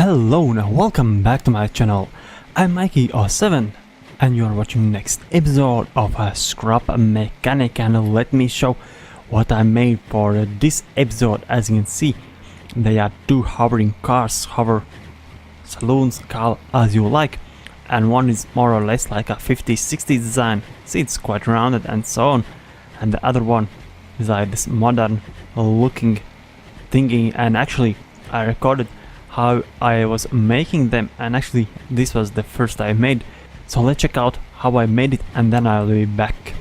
Hello and welcome back to my channel. I'm Mikey07 and you are watching next episode of a Scrap Mechanic, and let me show what I made for this episode. As you can see, they are two hovering cars, hover saloons, call as you like, and one is more or less like a 50s-60s design, see it's quite rounded and so on, and the other one is like this modern looking thingy. And actually I recorded how I was making them, and actually this was the first I made, so let's check out how I made it and then I'll be back.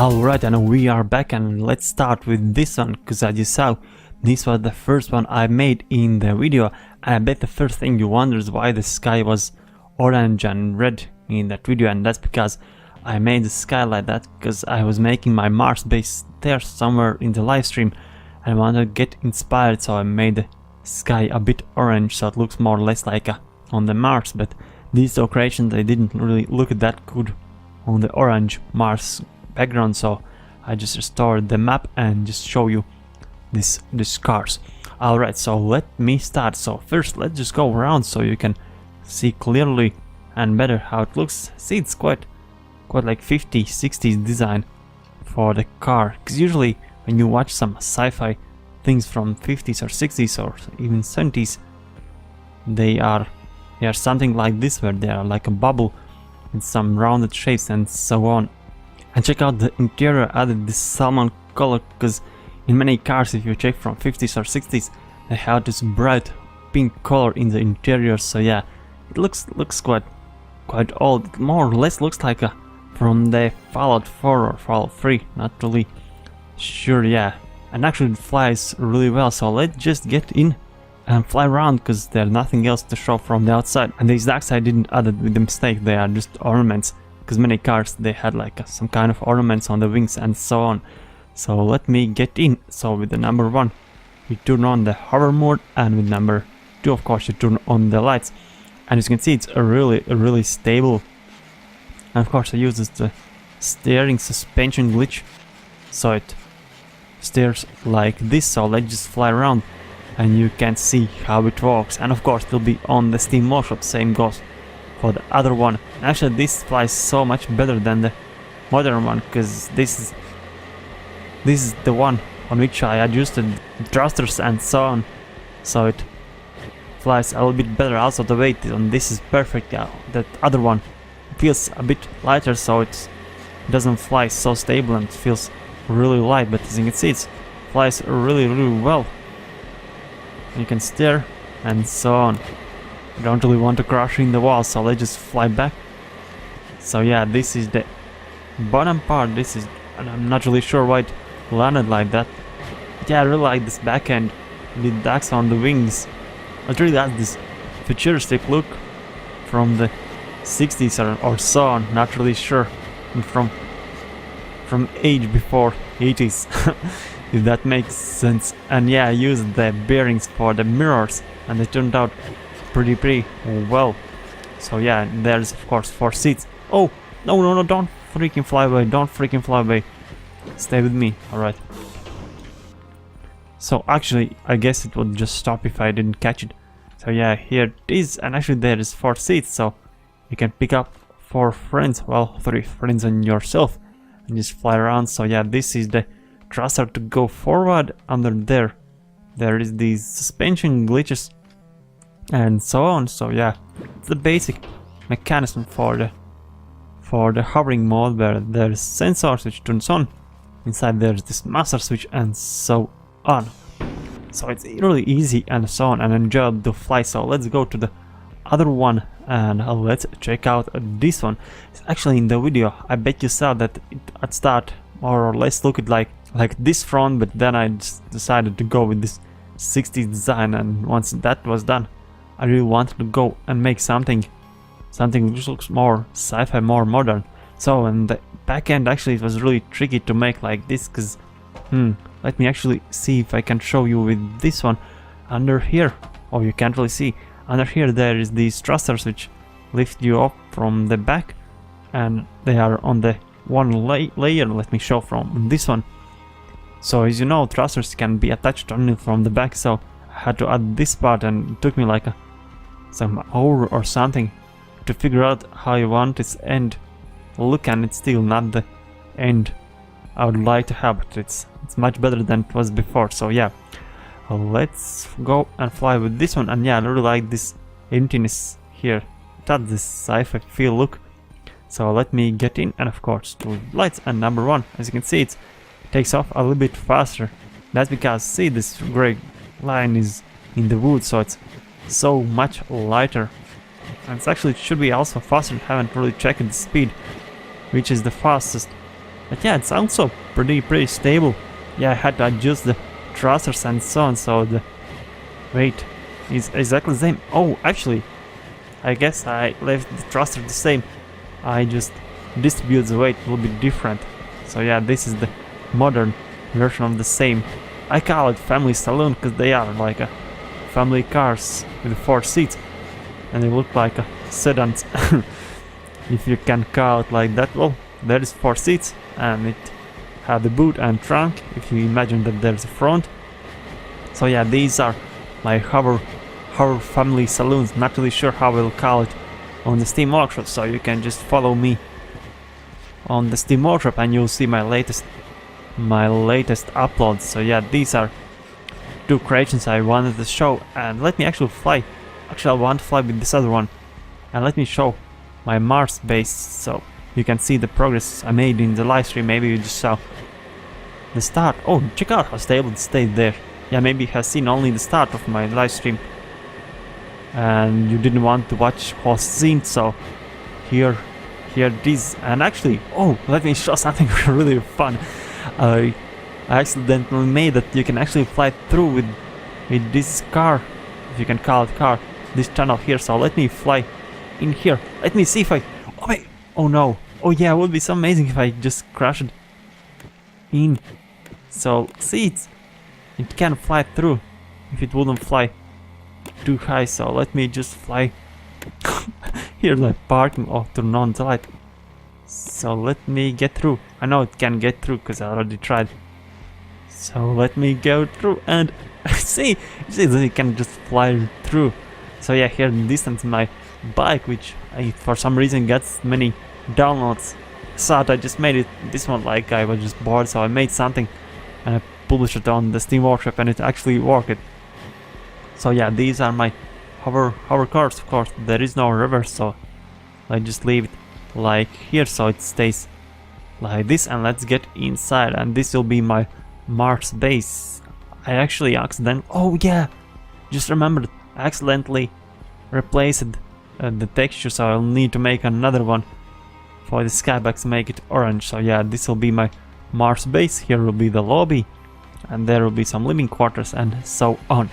Alright, and we are back, and let's start with this one, because as you saw, this was the first one I made in the video. I bet the first thing you wonder is why the sky was orange and red in that video, and that's because I made the sky like that because I was making my Mars base there somewhere in the live stream and I wanted to get inspired, so I made the sky a bit orange so it looks more or less like on the Mars. But these decorations, they didn't really look that good on the orange Mars background, so I just restored the map and just show you these cars. Alright, so let me start. So first let's just go around so you can see clearly and better how it looks. See, it's quite like 50s 60s design for the car, because usually when you watch some sci-fi things from 50s or 60s or even 70s, they are something like this, where they are like a bubble in some rounded shapes and so on. And check out the interior, added this salmon color, because in many cars, if you check from 50s or 60s, they have this bright pink color in the interior. So yeah, it looks quite old. It more or less looks like from the Fallout 4 or Fallout 3, not really sure. Yeah, and actually it flies really well, so let's just get in and fly around, because there's nothing else to show from the outside. And these ducks I didn't add it with a mistake, they are just ornaments, because many cars they had like some kind of ornaments on the wings and so on. So let me get in. So with the number 1 you turn on the hover mode, and with number 2 of course you turn on the lights, and as you can see it's a really stable. And of course I use the steering suspension glitch, so it steers like this. So let's just fly around and you can see how it works. And of course it will be on the Steam workshop, same goes for the other one. Actually this flies so much better than the modern one, because this is the one on which I adjusted thrusters and so on, so it flies a little bit better. Also the weight on this is perfect. Yeah, that other one feels a bit lighter, so it doesn't fly so stable and feels really light, but as you can see it flies really well. You can steer and so on. I don't really want to crash in the wall, so let's just fly back. So yeah, this is the bottom part. This is, and I'm not really sure why it landed like that. But yeah, I really like this back end with ducks on the wings. It really has this futuristic look from the 60s or so on, not really sure, and from age before 80s if that makes sense. And yeah, I used the bearings for the mirrors and they turned out pretty well. So yeah, there's of course 4 seats. Oh no, don't freaking fly away, don't freaking fly away, stay with me. Alright, so actually I guess it would just stop if I didn't catch it. So yeah, here it is, and actually there is 4 seats, so you can pick up 4 friends, well 3 friends and yourself, and just fly around. So yeah, this is the thruster to go forward. Under there is these suspension glitches and so on. So yeah, it's the basic mechanism for the hovering mode, where there's sensors which turns on, inside there's this master switch and so on. So it's really easy and so on, and enjoyable to fly. So let's go to the other one and let's check out this one. It's actually in the video I bet you saw that it at start more or less looked like this front, but then I just decided to go with this 60s design, and once that was done I really wanted to go and make something which looks more sci-fi, more modern. So in the back end actually it was really tricky to make like this, because let me actually see if I can show you with this one. Under here, oh, you can't really see, under here there is these thrusters which lift you up from the back, and they are on the one layer. Let me show from this one. So as you know, thrusters can be attached only from the back, so I had to add this part, and it took me like some hour or something to figure out how you want its end look, and it's still not the end I would like to have, but it's much better than it was before. So yeah, let's go and fly with this one. And yeah, I really like this emptiness here, it has this sci-fi feel look. So let me get in, and of course to lights, and number 1, as you can see, it takes off a little bit faster. That's because, see, this gray line is in the wood, so it's so much lighter, and it should be also faster. I haven't really checked the speed, which is the fastest. But yeah, it's also pretty stable. Yeah, I had to adjust the thrusters and so on, so the weight is exactly the same. Oh, actually, I guess I left the thruster the same. I just distribute the weight a little bit different. So yeah, this is the modern version of the same. I call it family saloon because they are like a family cars with 4 seats, and they look like a sedans. If you can call it like that. Well, there is 4 seats, and it have the boot and trunk, if you imagine that there's a front. So yeah, these are my hover family saloons. Not really sure how we'll call it on the Steam Workshop, so you can just follow me on the Steam Workshop and you'll see my latest uploads. So yeah, these are 2 creations I wanted to show, and let me actually fly. Actually, I want to fly with this other one, and let me show my Mars base so you can see the progress I made in the live stream. Maybe you just saw the start. Oh, check out how stable it stayed there. Yeah, maybe you have seen only the start of my live stream and you didn't want to watch whole scene, so here it is. And actually, oh, let me show something really fun. I accidentally made that you can actually fly through with this car, if you can call it car, this tunnel here. So let me fly in here. Let me see if I... Oh wait! Oh no! Oh yeah, it would be so amazing if I just crashed in. So see, it can fly through if it wouldn't fly too high. So let me just fly. Here's my parking. Oh, turn on the light. So let me get through. I know it can get through because I already tried. So let me go through and see that it can just fly through. So yeah, here in the distance my bike, which for some reason gets many downloads. Thought I just made it this one like I was just bored, so I made something and I published it on the Steam Workshop and it actually worked. So yeah, these are my hover cars. Of course there is no reverse, so I just leave it like here so it stays like this. And let's get inside, and this will be my Mars base. I actually oh yeah, just remembered, I accidentally replaced the texture, so I'll need to make another one for the skybox, make it orange. So yeah, this will be my Mars base. Here will be the lobby, and there will be some living quarters and so on.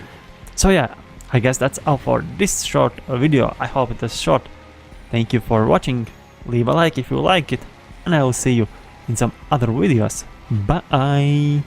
So yeah, I guess that's all for this short video. I hope it was short. Thank you for watching. Leave a like if you like it, and I will see you in some other videos. Bye.